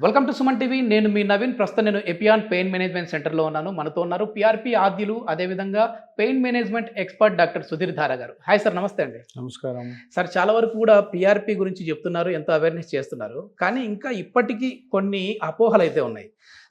Welcome to Suman TV. నేను మీ నవీన్. ప్రస్తుతం నేను ఎపియాన్ పెయిన్ మేనేజ్మెంట్ సెంటర్లో ఉన్నాను. మనతో ఉన్నారు పిఆర్పి ఆద్యులు, అదేవిధంగా pain management expert doctor Sudhir Dhara garu. Hi sir, నమస్తే అండి. నమస్కారం సార్, చాలా వరకు కూడా పిఆర్పి గురించి చెప్తున్నారు, ఎంతో అవేర్నెస్ చేస్తున్నారు. కానీ ఇంకా ఇప్పటికీ కొన్ని అపోహలు అయితే ఉన్నాయి.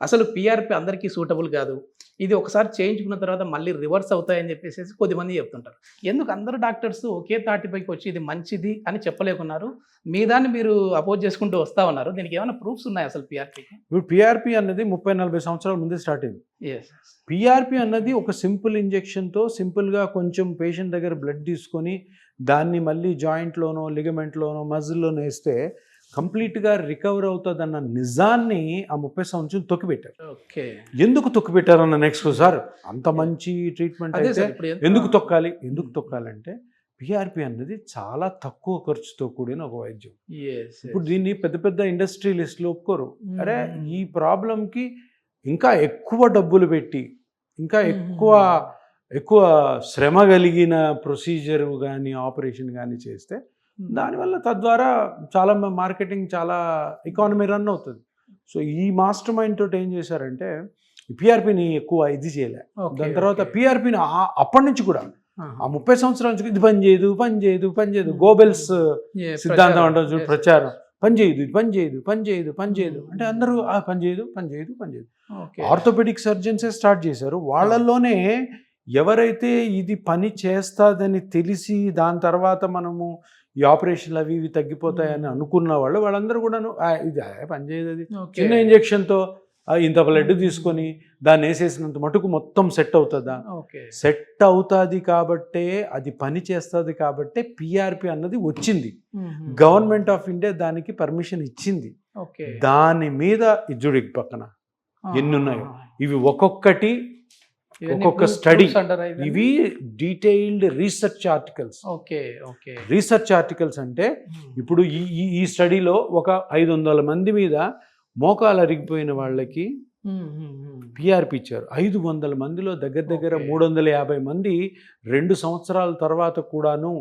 అసలు పిఆర్పి అందరికీ సూటబుల్ కాదు, ఇది ఒకసారి చేయించుకున్న తర్వాత మళ్ళీ రివర్స్ అవుతాయని చెప్పేసి కొద్దిమంది చెప్తుంటారు. ఎందుకు అందరు డాక్టర్స్ ఒకే తాటిపైకి వచ్చి ఇది మంచిది అని చెప్పలేకున్నారు? మీ దాన్ని మీరు అపోజ్ చేసుకుంటూ వస్తా ఉన్నారు. దీనికి ఏమైనా ప్రూఫ్స్ ఉన్నాయి అసలు పిఆర్పికి? ఇప్పుడు పిఆర్పి అన్నది 30-40 సంవత్సరాల ముందే స్టార్ట్ అయింది. పిఆర్పి అన్నది ఒక సింపుల్ ఇంజెక్షన్తో సింపుల్గా కొంచెం పేషెంట్ దగ్గర బ్లడ్ తీసుకొని దాన్ని మళ్ళీ జాయింట్లోనో లిగమెంట్లోనో మజిల్లోనో వేస్తే కంప్లీట్గా రికవర్ అవుతుందన్న నిజాన్ని ఆ 30 సంవత్సరం తొక్కిపెట్టారు. ఓకే, ఎందుకు తొక్కిపెట్టారు అన్న నెక్స్ట్ సార్, అంత మంచి ట్రీట్మెంట్ అయితే ఎందుకు తొక్కాలంటే పిఆర్పి అన్నది చాలా తక్కువ ఖర్చుతో కూడిన ఒక వైద్యం. ఇప్పుడు దీన్ని పెద్ద పెద్ద ఇండస్ట్రియలిస్టులు ఒప్పుకోరు. అరే ఈ ప్రాబ్లంకి ఇంకా ఎక్కువ డబ్బులు పెట్టి ఇంకా ఎక్కువ శ్రమ కలిగిన ప్రొసీజర్ కానీ ఆపరేషన్ కానీ చేస్తే దానివల్ల తద్వారా చాలా మార్కెటింగ్, చాలా ఎకానమీ రన్ అవుతుంది. సో ఈ మాస్టర్ మైండ్ తోటి ఏం చేశారంటే పిఆర్పిని ఎక్కువ ఇది చేయలే. దాని తర్వాత పిఆర్పిని అప్పటి నుంచి కూడా ఆ 30 సంవత్సరాల నుంచి ఇది పని చేయదు గోబెల్స్ సిద్ధాంతం అంటే ప్రచారం, పని చేయదు అంటే అందరూ పని చేయదు. ఆర్థోపెడిక్ సర్జన్సే స్టార్ట్ చేశారు. వాళ్ళల్లోనే ఎవరైతే ఇది పని చేస్తాదని తెలిసి దాని తర్వాత మనము ఈ ఆపరేషన్లు అవి ఇవి తగ్గిపోతాయని అనుకున్న వాళ్ళందరూ కూడాను ఇది పని చేయదు, అది చిన్న ఇంజెక్షన్తో ఇంత బ్లడ్ తీసుకొని దాన్ని వేసేసినంత మటుకు మొత్తం సెట్ అవుతుందా? సెట్ అవుతుంది కాబట్టే, అది పని చేస్తుంది కాబట్టే పిఆర్పి అన్నది వచ్చింది. గవర్నమెంట్ ఆఫ్ ఇండియా దానికి పర్మిషన్ ఇచ్చింది. దాని మీద ఇజ్జుడి పక్కన ఎన్ని ఉన్నాయో ఇవి ఒక్కొక్క స్టడీ, ఇవి detailed research articles. Research articles అంటే ఇప్పుడు ఈ స్టడీలో ఒక 500 మంది మీద మోకాలు అరిగిపోయిన వాళ్ళకి పిఆర్పి ఇచ్చారు. 500 మందిలో దగ్గర 350 మంది 2 సంవత్సరాల తర్వాత కూడాను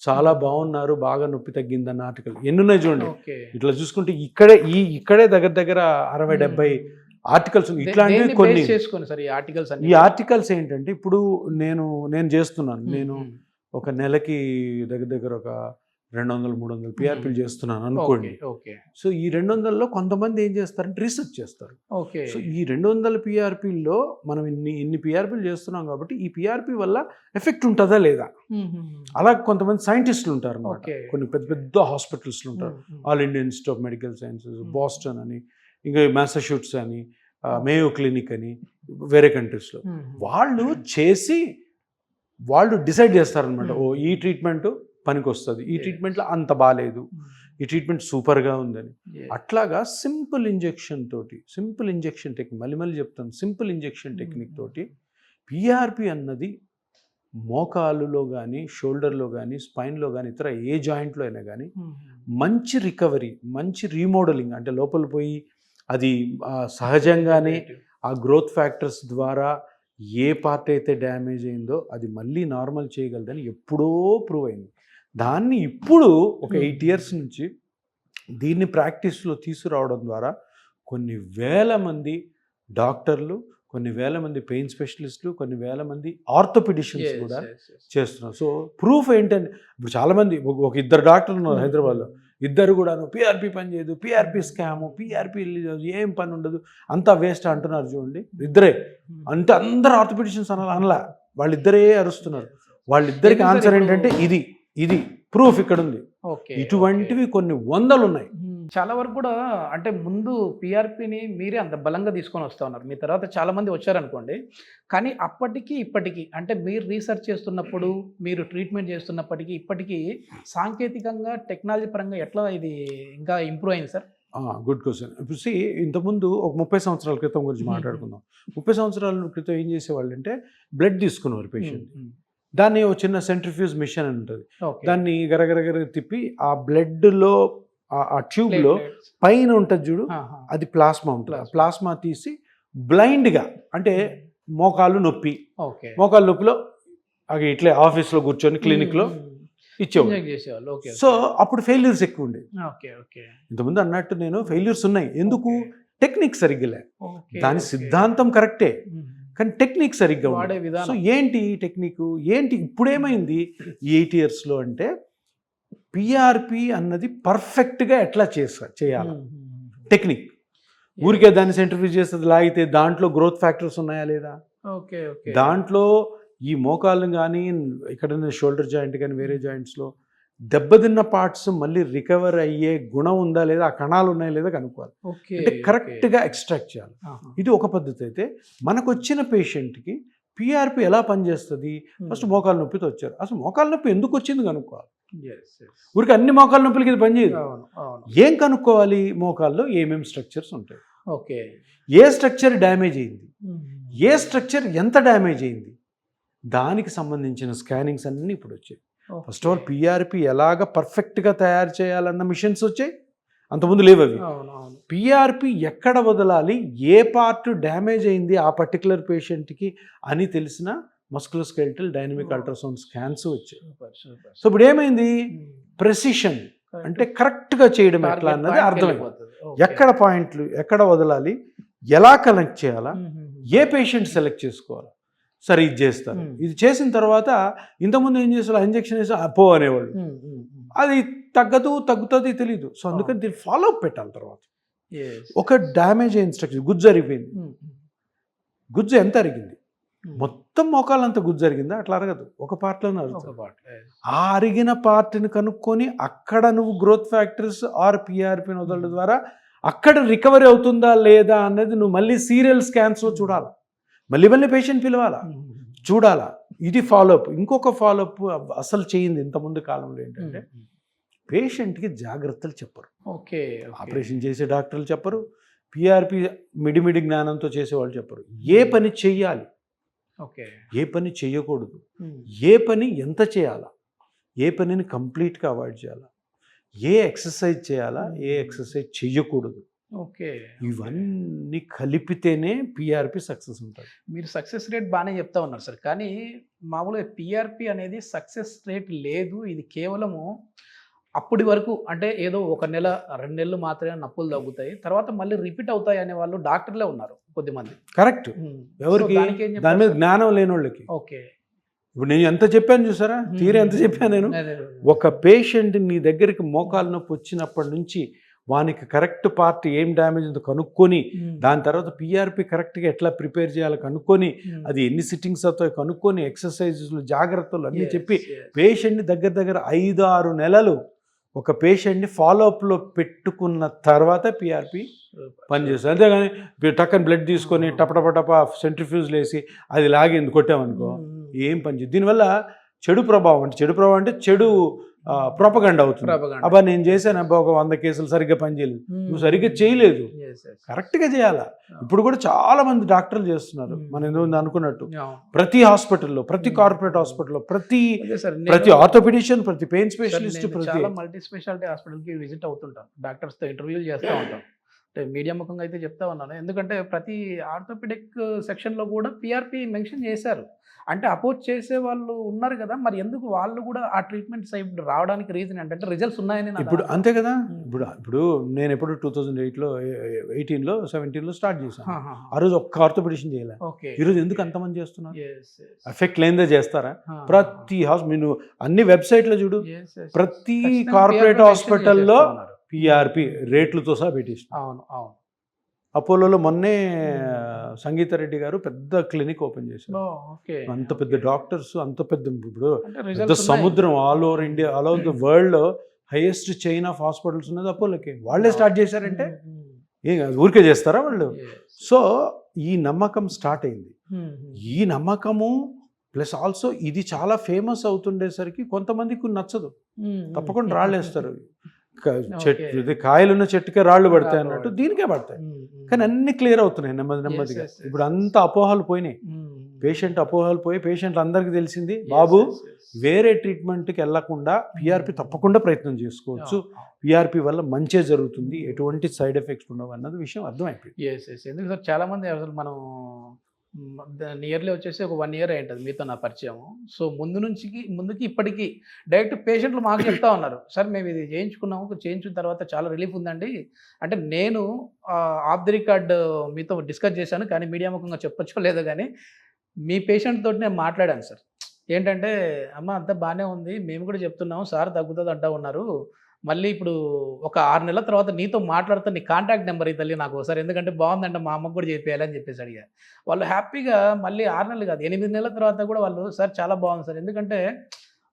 చాలా బాగున్నారు, బాగా నొప్పి తగ్గిందన్న ఆర్టికల్ ఎన్నున్నాయి చూడండి. ఇట్లా చూసుకుంటే ఇక్కడే దగ్గర 60-70 ఆర్టికల్స్. ఇట్లాంటివి కొన్ని ఈ ఆర్టికల్స్ ఏంటంటే ఇప్పుడు నేను చేస్తున్నాను, నేను ఒక నెలకి దగ్గర ఒక 200-300 పిఆర్పీలు చేస్తున్నాను అనుకోండి. సో ఈ 200లో కొంతమంది ఏం చేస్తారంటే రీసెర్చ్ చేస్తారు. సో ఈ 200 పిఆర్పీల్లో మనం ఇన్ని పిఆర్పీలు చేస్తున్నాం కాబట్టి ఈ పిఆర్పీ వల్ల ఎఫెక్ట్ ఉంటుందా లేదా, అలా కొంతమంది సైంటిస్టులు ఉంటారు అన్నమాట. కొన్ని పెద్ద హాస్పిటల్స్లో ఉంటారు. All Indian institute of medical sciences, Boston అని, ఇంకా మ్యాసచ్యూట్స్ అని, మేయో క్లినిక్ అని, వేరే కంట్రీస్లో వాళ్ళు డిసైడ్ చేస్తారనమాట. ఈ ట్రీట్మెంట్ పనికి వస్తుంది, ఈ ట్రీట్మెంట్లో అంత బాగాలేదు, ఈ ట్రీట్మెంట్ సూపర్గా ఉందని. అట్లాగా సింపుల్ ఇంజెక్షన్ టెక్నిక్, మళ్ళీ చెప్తాను, సింపుల్ ఇంజెక్షన్ టెక్నిక్ తోటి పిఆర్పి అన్నది మోకాలులో కానీ, షోల్డర్లో కానీ, స్పైన్లో కానీ, ఇతర ఏ జాయింట్లో అయినా కానీ మంచి రికవరీ, మంచి రీమోడలింగ్, అంటే లోపల పోయి అది సహజంగానే ఆ గ్రోత్ ఫ్యాక్టర్స్ ద్వారా ఏ పార్ట్ అయితే డ్యామేజ్ అయిందో అది మళ్ళీ నార్మల్ చేయగలదని ఎప్పుడో ప్రూవ్ అయింది. దాన్ని ఇప్పుడు ఒక 8 years నుంచి దీన్ని ప్రాక్టీస్లో తీసుకురావడం ద్వారా కొన్ని వేల మంది డాక్టర్లు, కొన్ని వేల మంది పెయిన్ స్పెషలిస్టులు, కొన్ని వేల మంది ఆర్థోపెడిషియన్స్ కూడా చేస్తున్నారు. సో ప్రూఫ్ ఏంటంటే ఇప్పుడు చాలామంది ఒక 2 డాక్టర్లు ఉన్నారు హైదరాబాద్లో, ఇద్దరు కూడాను పిఆర్పి పని చేయదు, పిఆర్పి స్కాము, పిఆర్పి ఏం పని ఉండదు, అంతా వేస్ట్ అంటున్నారు చూడండి. ఇద్దరే అంటే అందరు ఆర్థోపెడిషియన్స్ అనలా, వాళ్ళిద్దరే అరుస్తున్నారు. వాళ్ళిద్దరికి ఆన్సర్ ఏంటంటే ఇది ప్రూఫ్ ఇక్కడ ఉంది. ఇటువంటివి కొన్ని 100 ఉన్నాయి. చాలా వరకు కూడా అంటే ముందు పిఆర్పిని మీరే అంత బలంగా తీసుకొని వస్తూ ఉన్నారు. మీ తర్వాత చాలా మంది వచ్చారనుకోండి, కానీ అప్పటికి ఇప్పటికీ అంటే మీరు రీసెర్చ్ చేస్తున్నప్పుడు, మీరు ట్రీట్మెంట్ చేస్తున్నప్పటికీ ఇప్పటికీ సాంకేతికంగా టెక్నాలజీ పరంగా ఎట్లా ఇది ఇంకా ఇంప్రూవ్ అయింది సార్? Good question. ఇప్పుడు ఇంతకుముందు ఒక 30 సంవత్సరాల క్రితం గురించి మాట్లాడుకుందాం. 30 సంవత్సరాల క్రితం ఏం చేసేవాళ్ళు అంటే బ్లడ్ తీసుకునేవారు పేషెంట్. దాన్ని ఒక చిన్న సెంట్రిఫ్యూజ్ మిషన్ అని ఉంటుంది, దాన్ని గరగర తిప్పి ఆ బ్లడ్లో ఆ ట్యూబ్లో పైన ఉంటుంది చూడు, అది ప్లాస్మా ఉంటుంది. ఆ ప్లాస్మా తీసి బ్లైండ్గా, అంటే మోకాలు నొప్పిలో అవి ఇట్లే ఆఫీస్లో కూర్చొని క్లినిక్లో ఇచ్చేవాళ్ళు. ఇంజెక్ట్ చేసేవాళ్ళు. ఓకే. సో అప్పుడు ఫెయిల్యూర్స్ ఎక్కువ ఉండేవి. ఓకే. ఓకే. ఇంతకుముందు అన్నట్టు నేను ఫెయిల్యూర్స్ ఉన్నాయి. ఎందుకు? టెక్నిక్ సరిగ్గా లే. ఓకే. దాని ఓకే. సిద్ధాంతం కరెక్టే, మ్మ్. కానీ టెక్నిక్ సరిగ్గా వాడే ఉంది. విధానం. సో ఏంటి టెక్నిక్ ఏంటి ఇప్పుడేమైంది ఈ 8 yearsలో అంటే పిఆర్పి అన్నది పర్ఫెక్ట్గా ఎట్లా చేయాలి టెక్నిక్. ఊరికే దాన్ని సెంట్రిఫ్యూజ్ చేస్తుంది లాగితే దాంట్లో గ్రోత్ ఫ్యాక్టర్స్ ఉన్నాయా లేదా, ఓకే. ఓకే. దాంట్లో ఈ మోకాళ్ళు కానీ ఇక్కడ షోల్డర్ జాయింట్ కానీ వేరే జాయింట్స్లో దెబ్బతిన్న పార్ట్స్ మళ్ళీ రికవర్ అయ్యే గుణం ఉందా లేదా, ఆ కణాలు ఉన్నాయా లేదా కనుక్కోవాలి. ఓకే. అంటే కరెక్ట్గా ఎక్స్ట్రాక్ట్ చేయాలి. ఆహా. ఇది ఒక పద్ధతి. అయితే మనకు వచ్చిన పేషెంట్కి పిఆర్పి ఎలా పనిచేస్తుంది, ఫస్ట్ మోకాలు నొప్పితో వచ్చారు. అసలు మోకాలు నొప్పి ఎందుకు వచ్చింది కనుక్కోవాలి. Yes, yes. ఊరికి అన్ని మోకాలు నొప్పులకి ఇది పనిచేయదు. అవును, అవును. ఏం కనుక్కోవాలి, మోకాల్లో ఏమేమి స్ట్రక్చర్స్ ఉంటాయి, ఓకే. ఏ స్ట్రక్చర్ డ్యామేజ్ అయింది, ఏ స్ట్రక్చర్ ఎంత డ్యామేజ్ అయింది, దానికి సంబంధించిన స్కానింగ్స్ అన్నీ ఇప్పుడు వచ్చాయి. ఫస్ట్ ఆఫ్ ఆల్ పిఆర్పి ఎలాగ పర్ఫెక్ట్గా తయారు చేయాలన్న మిషన్స్ వచ్చాయి, అంతకుముందు లేవు అవి. పిఆర్పి ఎక్కడ వదలాలి, ఏ పార్ట్ డ్యామేజ్ అయింది ఆ పర్టికులర్ పేషెంట్కి అని తెలిసిన మస్కులోస్కెలిటల్ డైనమిక్ అల్ట్రాసౌండ్ స్కాన్స్ వచ్చాయి. సో ఇప్పుడు ఏమైంది, ప్రెసిషన్ అంటే కరెక్ట్గా చేయడం ఎట్లా అన్నది అర్థమైంది. ఎక్కడ పాయింట్లు ఎక్కడ వదలాలి, ఎలా కనెక్ట్ చేయాలా, ఏ పేషెంట్ సెలెక్ట్ చేసుకోవాలా, సరే ఇది చేస్తారు. ఇది చేసిన తర్వాత ఇంతకుముందు ఏం చేస్తారు, ఇంజెక్షన్ వేసి పో అనేవాళ్ళు, అది తగ్గుతుంది తెలియదు. సో అందుకని దీన్ని ఫాలో అప్ పెట్టాలి. తర్వాత ఒక డ్యామేజ్ అయిన స్ట్రక్చర్, గుజ్జు అరిగిపోయింది, గుజ్జు ఎంత అరిగింది, మొత్తం మోకాలంతా గుజ్జు జరిగిందా, అట్లా అరగదు, ఒక పార్ట్లోనే అరుగుతుంది. ఆ అరిగిన పార్ట్ని కనుక్కొని అక్కడ నువ్వు గ్రోత్ ఫ్యాక్టర్స్ ఆర్ పిఆర్పిని వదలడం ద్వారా అక్కడ రికవరీ అవుతుందా లేదా అన్నది నువ్వు మళ్ళీ సీరియల్ స్కాన్స్లో చూడాలి, మళ్ళీ పేషెంట్ పిలవాలా, చూడాలా. ఇది ఫాలోఅప్. ఇంకొక ఫాలోఅప్ అసలు చేయింది ఇంతకుముందు కాలంలో ఏంటంటే పేషెంట్కి జాగ్రత్తలు చెప్పరు. ఓకే. ఆపరేషన్ చేసే డాక్టర్లు చెప్పరు, పిఆర్పి మిడిమిడి జ్ఞానంతో చేసేవాళ్ళు చెప్పరు. ఏ పని చెయ్యాలి, ఓకే, ఏ పని చేయకూడదు, ఏ పని ఎంత చేయాలా, ఏ పనిని కంప్లీట్గా అవాయిడ్ చేయాలా, ఏ ఎక్సర్సైజ్ చేయాలా, ఏ ఎక్సర్సైజ్ చెయ్యకూడదు, ఓకే, ఇవన్నీ కలిపితేనే పిఆర్పి సక్సెస్ ఉంటుంది. మీరు సక్సెస్ రేట్ బాగానే చెప్తా ఉన్నారు సార్, కానీ మామూలుగా పిఆర్పి అనేది సక్సెస్ రేట్ లేదు. ఇది కేవలము అప్పటి వరకు అంటే ఏదో 1 నెల 2 నెలలు మాత్రమే నొప్పులు తగ్గుతాయి, తర్వాత మళ్ళీ రిపీట్ అవుతాయి అనే వాళ్ళు డాక్టర్లే ఉన్నారు కొద్దిమంది. కరెక్ట్. ఎవరికి దాని మీద జ్ఞానం లేని వాళ్ళకి. ఓకే. ఇప్పుడు నేను ఎంత చెప్పాను చూసారా, తీరే ఎంత చెప్పాను నేను. ఒక పేషెంట్ నీ దగ్గరికి మోకాలు నొప్పి వచ్చినప్పటి నుంచి వానికి కరెక్ట్ పార్ట్ ఏం డ్యామేజ్ ఉందో కనుక్కొని, దాని తర్వాత పిఆర్పి కరెక్ట్గా ఎట్లా ప్రిపేర్ చేయాలో కనుక్కొని, అది ఎన్ని సిట్టింగ్స్ అవుతాయో కనుక్కొని, ఎక్సర్సైజెస్లు జాగ్రత్తలు అన్నీ చెప్పి పేషెంట్ని దగ్గర 5-6 నెలలు ఒక పేషెంట్ని ఫాలోఅప్లో పెట్టుకున్న తర్వాత పిఆర్పి పనిచేస్తుంది. అంతేగాని టక్కని బ్లడ్ తీసుకొని టపటపటప సెంట్రిఫ్యూజ్లు వేసి అది లాగింది కొట్టామనుకో ఏం పనిచేయదు. దీనివల్ల చెడు ప్రభావం అంటే చెడు ప్రోపగండా అవుతుంది. అబ్బా నేను చేశాను, అబ్బా ఒక 100 కేసులు సరిగ్గా పనిచేయలేదు, నువ్వు సరిగ్గా చేయలేదు, కరెక్ట్గా చేయాలా. ఇప్పుడు కూడా చాలా మంది డాక్టర్లు చేస్తున్నారు. మనం ఎందుకు అనుకున్నట్టు ప్రతి హాస్పిటల్లో, ప్రతి కార్పొరేట్ హాస్పిటల్లో, ప్రతి ఆర్థోపెడిషియన్, ప్రతి పెయిన్ స్పెషలిస్ట్, ప్రతి మల్టీ స్పెషాలిటీ హాస్పిటల్కి విజిట్ అవుతుంటాం, డాక్టర్స్తో ఇంటర్వ్యూలు చేస్తూ ఉంటాం. అంటే మీడియా ముఖంగా అయితే చెప్తా ఉన్నాను, ఎందుకంటే ప్రతి ఆర్థోపెడిక్ సెక్షన్లో కూడా పిఆర్పి మెన్షన్ చేశారు. అంటే అపోజ్ చేసే వాళ్ళు ఉన్నారు కదా, మరి ఎందుకు వాళ్ళు కూడా ఆ ట్రీట్మెంట్ సైడ్ రావడానికి రీజన్ ఏంటంటే రిజల్ట్స్ ఉన్నాయని. ఇప్పుడు అంతే కదా. ఇప్పుడు నేను ఎప్పుడు 2008లో 18లో 17లో స్టార్ట్ చేశాను. ఆ రోజు ఒక్క ఆర్థోపెడిషన్ చేయలే. ఈరోజు ఎందుకు అంతమంది చేస్తున్నారు? ఎఫెక్ట్ లేనిదే చేస్తారా? ప్రతి మీరు అన్ని వెబ్సైట్లో చూడు, ప్రతి కార్పొరేట్ హాస్పిటల్లో పిఆర్పి రేట్లతో సహా పెట్టేసి. అవును, అవును. అపోలోలో మొన్నే సంగీత రెడ్డి గారు పెద్ద క్లినిక్ ఓపెన్ చేశారు. అంత పెద్ద డాక్టర్స్, అంత పెద్ద, ఇప్పుడు పెద్ద సముద్రం, all over India, all over the world highest chain of hospitals ఉన్నది అపోలోకి. వాళ్ళే స్టార్ట్ చేశారంటే ఏం ఊరికే చేస్తారా వాళ్ళు? సో ఈ నమ్మకం స్టార్ట్ అయింది. ఈ నమ్మకము ప్లస్ ఆల్సో ఇది చాలా ఫేమస్ అవుతుండేసరికి కొంతమందికి నచ్చదు, తప్పకుండా రాళ్ళేస్తారు. చెట్టు కాయలున్న చెట్టుకే రాళ్ళు పడతాయి అన్నట్టు దీనికే పడతాయి. కానీ అన్ని క్లియర్ అవుతున్నాయి నెమ్మదిగా. ఇప్పుడు అంత అపోహలు పోయినాయి, పేషెంట్ అపోహలు పోయి పేషెంట్ అందరికీ తెలిసింది, బాబు వేరే ట్రీట్మెంట్కి వెళ్లకుండా పిఆర్పి తప్పకుండా ప్రయత్నం చేసుకోవచ్చు, పిఆర్పి వల్ల మంచి జరుగుతుంది, ఎటువంటి సైడ్ ఎఫెక్ట్స్ ఉండవు అన్నది విషయం అర్థమైపోయింది. ఎందుకు సార్ చాలా మంది అసలు మనం నియర్లీ వచ్చేసి ఒక 1 ఇయర్ అయింటది మీతో నా పరిచయం. సో ముందుకి ఇప్పటికి డైరెక్ట్ పేషెంట్లు మాకు చెప్తా ఉన్నారు. సార్ మేము ఇది చేయించుకున్నాము. చేయించిన తర్వాత చాలా రిలీఫ్ ఉందండి. అంటే నేను ఆఫ్ ది రికార్డ్ మీతో డిస్కస్ చేశాను. కానీ మీడియా ముఖంగా చెప్పొచ్చో లేదో గానీ, మీ పేషెంట్ తోటి నేను మాట్లాడాను సార్. ఏంటంటే, "అమ్మ అంతా బానే ఉంది. మేము కూడా చెప్తున్నాం. సార్ తగ్గుతది అంటా ఉన్నారు. మళ్ళీ ఇప్పుడు ఒక 6 నెలల తర్వాత నీతో మాట్లాడతా నీ కాంటాక్ట్ నెంబర్ ఇయ్యి తల్లి నాకు ఒకసారి. ఎందుకంటే బావుందంట మా అమ్మకి కూడా చెప్పేయాలి" అని చెప్పేసి అడిగా. వాళ్ళు హ్యాపీగా మళ్ళీ 6 నెలలు కాదు 8 నెలల తర్వాత కూడా వాళ్ళు, "సార్ చాలా బాగుంది సార్." ఎందుకంటే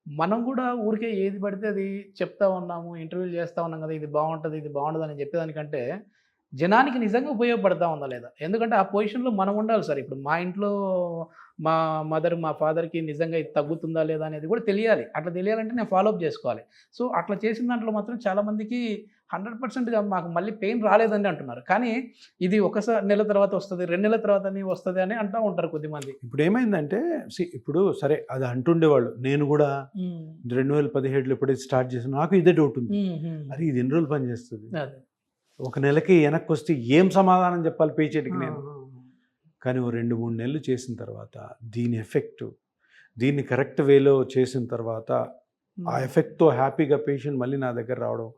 మనం కూడా ఊరికే ఏది పడితే అది చెప్తా ఉన్నాము, ఇంటర్వ్యూలు చేస్తా ఉన్నాం కదా, ఇది బాగుంటది, ఇది బాగుండదని చెప్పేదానికంటే జనానికి నిజంగా ఉపయోగపడతా ఉందా లేదా? ఎందుకంటే ఆ పొజిషన్‌లో మనం ఉండాలి సార్. ఇప్పుడు మా ఇంట్లో మా మదర్, మా ఫాదర్‌కి నిజంగా ఇది తగ్గుతుందా లేదా అనేది కూడా తెలియాలి. అట్లా తెలియాలంటే నేను ఫాలో అప్ చేసుకోవాలి. సో అట్లా చేసిన దాంట్లో మాత్రం చాలామందికి 100%గా మాకు మళ్ళీ పెయిన్ రాలేదని అంటున్నారు. కానీ ఇది నెల తర్వాత వస్తది, 2 నెలల తర్వాతని వస్తది అని అంటా ఉంటారు కొద్దిమంది. ఇప్పుడు ఏమైందంటే ఇప్పుడు సరే అది అంటుండేవాళ్ళు. నేను కూడా 2017లో ఎప్పుడైతే స్టార్ట్ చేసానో నాకు ఇదే డౌట్ ఉంది. అది ఇది ఎన్ని రోజులు పనిచేస్తుంది? అదే. ఒక నెలకి వెనక్కి వస్తే ఏం సమాధానం చెప్పాలి పేషెంట్కి నేను? కానీ ఓ 2-3 నెలలు చేసిన తర్వాత దీని ఎఫెక్ట్, దీన్ని కరెక్ట్ వేలో చేసిన తర్వాత ఆ ఎఫెక్ట్తో హ్యాపీగా పేషెంట్ మళ్ళీ నా దగ్గర రావడం,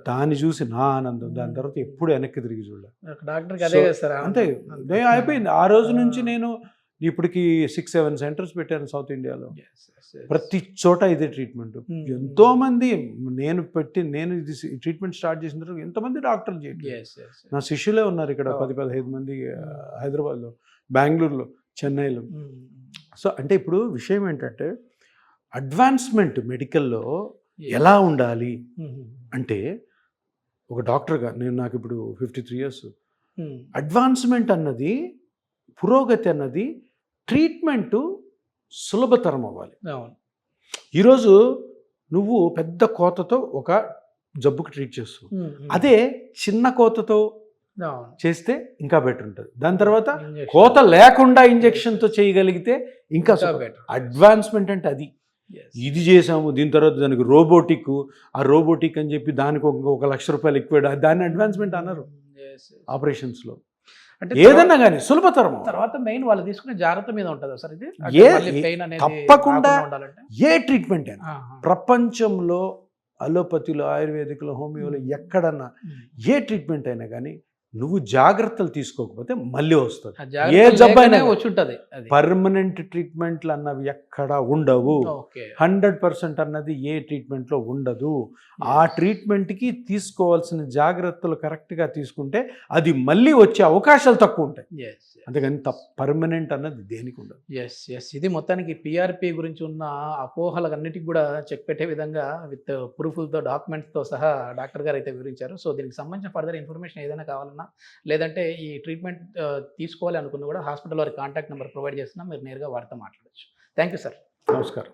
దాన్ని చూసి నా ఆనందం, దాని తర్వాత ఎప్పుడు వెనక్కి తిరిగి చూడాలి. డాక్టర్కి అదే చేస్తారా? అంతే అయిపోయింది. ఆ రోజు నుంచి నేను ఇప్పటికి 6-7 సెంటర్స్ పెట్టాను సౌత్ ఇండియాలో. ప్రతి చోట ఇదే ట్రీట్మెంట్. ఎంతో మంది నేను ఇది ట్రీట్మెంట్ స్టార్ట్ చేసిన తర్వాత ఎంతమంది డాక్టర్లు చేయట్లేదు. నా శిష్యులే ఉన్నారు ఇక్కడ 10-15 మంది హైదరాబాద్లో, బెంగళూరులో, చెన్నైలో. సో అంటే ఇప్పుడు విషయం ఏంటంటే అడ్వాన్స్మెంట్ మెడికల్లో ఎలా ఉండాలి అంటే, ఒక డాక్టర్గా నాకు ఇప్పుడు 53 years. అడ్వాన్స్మెంట్ అన్నది, పురోగతి అన్నది, ట్రీట్మెంటు సులభతరం అవ్వాలి. ఈరోజు నువ్వు పెద్ద కోతతో ఒక జబ్బుకి ట్రీట్ చేస్తావు, అదే చిన్న కోతతో చేస్తే ఇంకా బెటర్ ఉంటుంది. దాని తర్వాత కోత లేకుండా ఇంజెక్షన్తో చేయగలిగితే ఇంకా బెటర్. అడ్వాన్స్మెంట్ అంటే అది. ఇది చేసాము, దీని తర్వాత దానికి రోబోటిక్, ఆ రోబోటిక్ అని చెప్పి దానికి ఒక ₹1,00,000 ఎక్కువ, దాన్ని అడ్వాన్స్మెంట్ అన్నారు ఆపరేషన్స్లో. అంటే ఏదన్నా కానీ సులభతరం. తర్వాత మెయిన్ వాళ్ళు తీసుకునే జాగ్రత్త మీద ఉంటుంది సార్ ఇది. తప్పకుండా ఏ ట్రీట్మెంట్ అయినా ప్రపంచంలో అలోపతిలో, ఆయుర్వేదిక్లో, హోమియోలో ఎక్కడన్నా ఏ ట్రీట్మెంట్ అయినా కానీ నువ్వు జాగ్రత్తలు తీసుకోకపోతే మళ్ళీ వస్తుంది. ఏ జబ్బైనా వచ్చుంటది. పర్మనెంట్ ట్రీట్మెంట్లు అన్నవి ఎక్కడ ఉండవు. 100% అన్నది ఏ ట్రీట్మెంట్లో ఉండదు. ఆ ట్రీట్మెంట్కి తీసుకోవాల్సిన జాగ్రత్తలు కరెక్ట్గా తీసుకుంటే అది మళ్ళీ వచ్చే అవకాశాలు తక్కువ ఉంటాయి. అంతేగాని పర్మనెంట్ అన్నది దేనికి ఉండదు. ఇది మొత్తానికి పిఆర్పి గురించి ఉన్న అపోహలన్నిటికి కూడా చెక్ పెట్టే విధంగా విత్ ప్రూఫ్లతో, డాక్యుమెంట్స్తో సహా డాక్టర్ గారు అయితే వివరించారు. సో దీనికి సంబంధించిన ఫర్దర్ ఇన్ఫర్మేషన్ ఏదైనా కావాలన్నా, లేదంటే ఈ ట్రీట్మెంట్ తీసుకోవాలి అనుకున్నా కూడా హాస్పిటల్ వారి కాంటాక్ట్ నెంబర్ ప్రొవైడ్ చేస్తున్నా, మీరు నేరుగా వారితో మాట్లాడచ్చు. Thank you sir. నమస్కారం.